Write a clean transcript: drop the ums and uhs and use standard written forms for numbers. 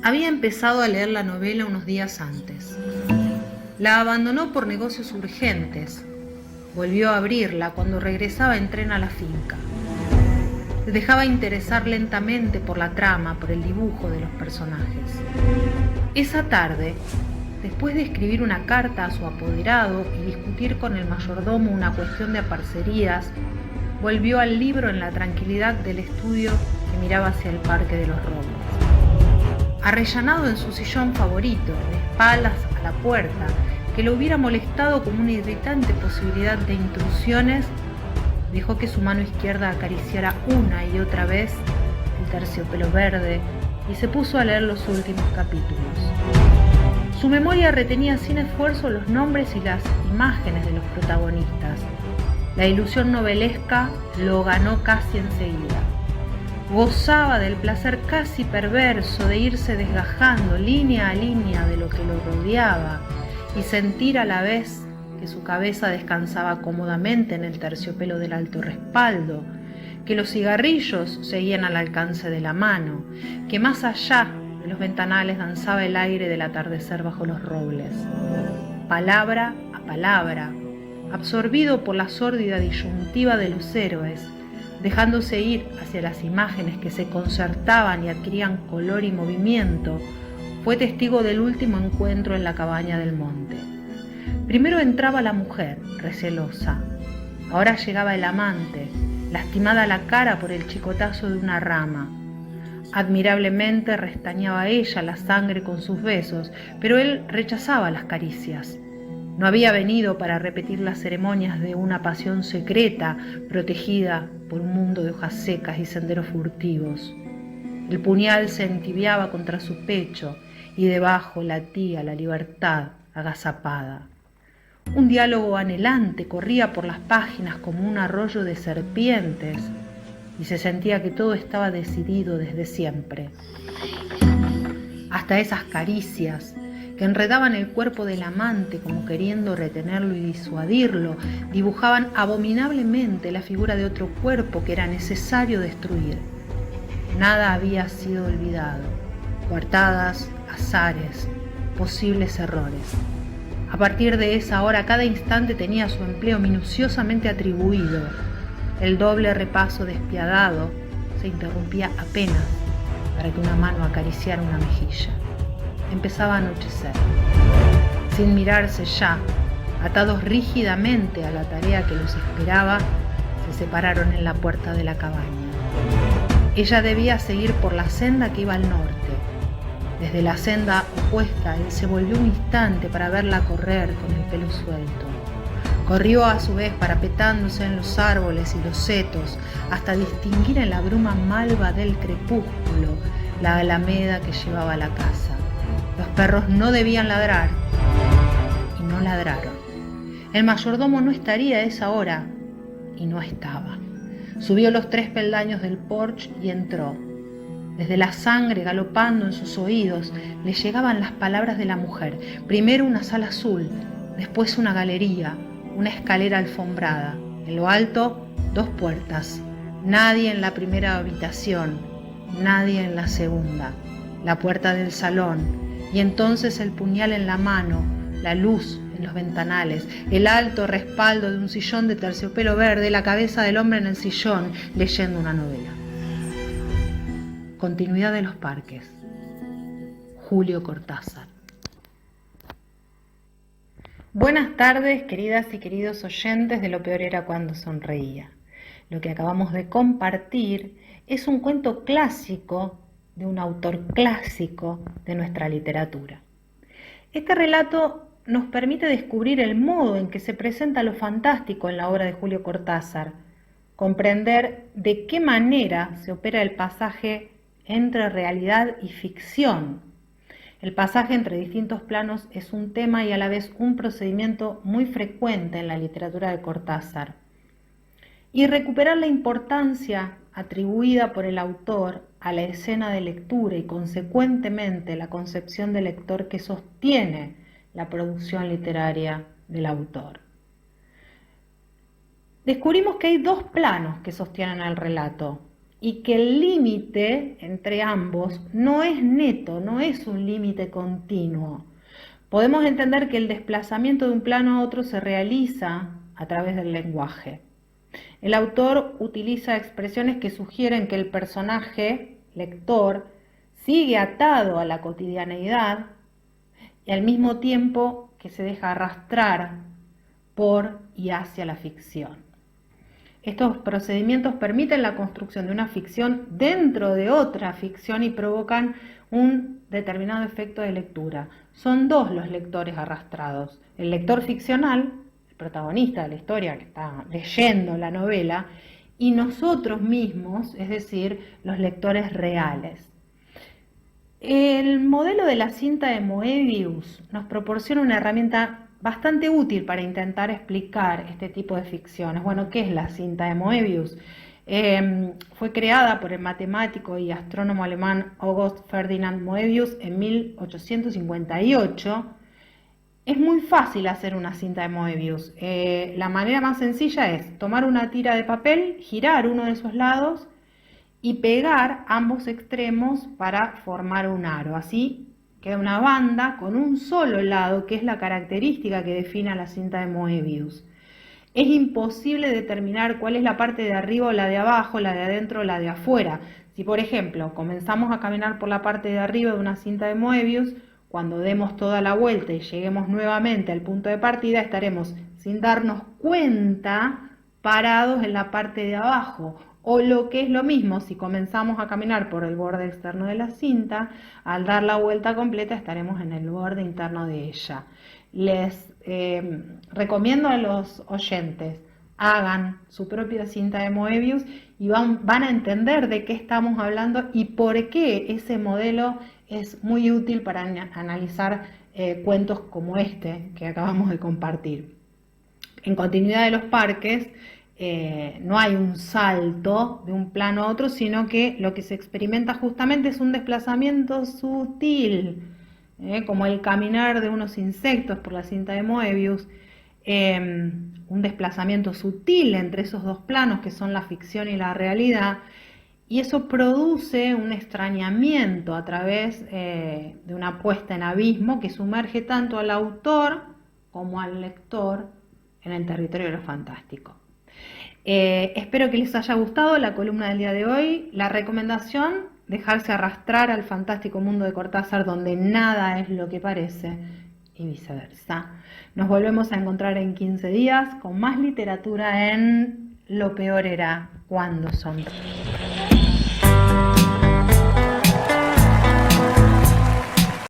Había empezado a leer la novela unos días antes. La abandonó por negocios urgentes. Volvió a abrirla cuando regresaba en tren a la finca. Se dejaba interesar lentamente por la trama, por el dibujo de los personajes. Esa tarde, después de escribir una carta a su apoderado y discutir con el mayordomo una cuestión de aparcerías, volvió al libro en la tranquilidad del estudio que miraba hacia el Parque de los Robles. Arrellanado en su sillón favorito, de espaldas a la puerta, que lo hubiera molestado como una irritante posibilidad de intrusiones, dejó que su mano izquierda acariciara una y otra vez el terciopelo verde y se puso a leer los últimos capítulos. Su memoria retenía sin esfuerzo los nombres y las imágenes de los protagonistas. La ilusión novelesca lo ganó casi enseguida. Gozaba del placer casi perverso de irse desgajando línea a línea de lo que lo rodeaba y sentir a la vez que su cabeza descansaba cómodamente en el terciopelo del alto respaldo, que los cigarrillos seguían al alcance de la mano, que más allá de los ventanales danzaba el aire del atardecer bajo los robles. Palabra a palabra, absorbido por la sórdida disyuntiva de los héroes, dejándose ir hacia las imágenes que se concertaban y adquirían color y movimiento, fue testigo del último encuentro en la cabaña del monte. Primero entraba la mujer, recelosa. Ahora llegaba el amante, lastimada la cara por el chicotazo de una rama. Admirablemente restañaba ella la sangre con sus besos, pero él rechazaba las caricias. No había venido para repetir las ceremonias de una pasión secreta, protegida por un mundo de hojas secas y senderos furtivos. El puñal se entibiaba contra su pecho y debajo latía la libertad agazapada. Un diálogo anhelante corría por las páginas como un arroyo de serpientes y se sentía que todo estaba decidido desde siempre. Hasta esas caricias que enredaban el cuerpo del amante como queriendo retenerlo y disuadirlo, dibujaban abominablemente la figura de otro cuerpo que era necesario destruir. Nada había sido olvidado, coartadas, azares, posibles errores. A partir de esa hora, cada instante tenía su empleo minuciosamente atribuido. El doble repaso despiadado se interrumpía apenas para que una mano acariciara una mejilla. Empezaba a anochecer. Sin mirarse ya, atados rígidamente a la tarea que los esperaba, se separaron en la puerta de la cabaña. Ella debía seguir por la senda que iba al norte. Desde la senda opuesta, él se volvió un instante para verla correr con el pelo suelto. Corrió a su vez parapetándose en los árboles y los setos hasta distinguir en la bruma malva del crepúsculo la alameda que llevaba a la casa. Los perros no debían ladrar y no ladraron. El mayordomo no estaría a esa hora y no estaba. Subió los 3 peldaños del porche y entró. Desde la sangre galopando en sus oídos le llegaban las palabras de la mujer. Primero una sala azul, después una galería, una escalera alfombrada. En lo alto, 2 puertas. Nadie en la primera habitación, nadie en la segunda. La puerta del salón. Y entonces el puñal en la mano, la luz en los ventanales, el alto respaldo de un sillón de terciopelo verde, la cabeza del hombre en el sillón, leyendo una novela. Continuidad de los parques. Julio Cortázar. Buenas tardes, queridas y queridos oyentes de Lo peor era cuando sonreía. Lo que acabamos de compartir es un cuento clásico de un autor clásico de nuestra literatura. Este relato nos permite descubrir el modo en que se presenta lo fantástico en la obra de Julio Cortázar, comprender de qué manera se opera el pasaje entre realidad y ficción. El pasaje entre distintos planos es un tema y a la vez un procedimiento muy frecuente en la literatura de Cortázar. Y recuperar la importancia atribuida por el autor a la escena de lectura y consecuentemente la concepción del lector que sostiene la producción literaria del autor. Descubrimos que hay 2 planos que sostienen el relato. y que el límite entre ambos no es neto, no es un límite continuo. Podemos entender que el desplazamiento de un plano a otro se realiza a través del lenguaje. El autor utiliza expresiones que sugieren que el personaje, lector, sigue atado a la cotidianeidad y al mismo tiempo que se deja arrastrar por y hacia la ficción. Estos procedimientos permiten la construcción de una ficción dentro de otra ficción y provocan un determinado efecto de lectura. Son dos los lectores arrastrados: el lector ficcional, el protagonista de la historia que está leyendo la novela, y nosotros mismos, es decir, los lectores reales. El modelo de la cinta de Moebius nos proporciona una herramienta bastante útil para intentar explicar este tipo de ficciones. Bueno, ¿qué es la cinta de Moebius? Fue creada por el matemático y astrónomo alemán August Ferdinand Moebius en 1858. Es muy fácil hacer una cinta de Moebius. La manera más sencilla es tomar una tira de papel, girar uno de esos lados y pegar ambos extremos para formar un aro. Así queda una banda con un solo lado, que es la característica que define a la cinta de Moebius. Es imposible determinar cuál es la parte de arriba o la de abajo, la de adentro o la de afuera. Si, por ejemplo, comenzamos a caminar por la parte de arriba de una cinta de Moebius, cuando demos toda la vuelta y lleguemos nuevamente al punto de partida, estaremos, sin darnos cuenta, parados en la parte de abajo. O lo que es lo mismo, si comenzamos a caminar por el borde externo de la cinta, al dar la vuelta completa estaremos en el borde interno de ella. Les recomiendo a los oyentes, hagan su propia cinta de Moebius y van a entender de qué estamos hablando y por qué ese modelo es muy útil para analizar cuentos como este que acabamos de compartir. En continuidad de los parques, no hay un salto de un plano a otro, sino que lo que se experimenta justamente es un desplazamiento sutil, como el caminar de unos insectos por la cinta de Moebius, un desplazamiento sutil entre esos dos planos que son la ficción y la realidad, y eso produce un extrañamiento a través de una puesta en abismo que sumerge tanto al autor como al lector en el territorio de lo fantástico. Espero que les haya gustado la columna del día de hoy. La recomendación: dejarse arrastrar al fantástico mundo de Cortázar, donde nada es lo que parece, y viceversa. Nos volvemos a encontrar en 15 días con más literatura en Lo peor era cuando sonríe.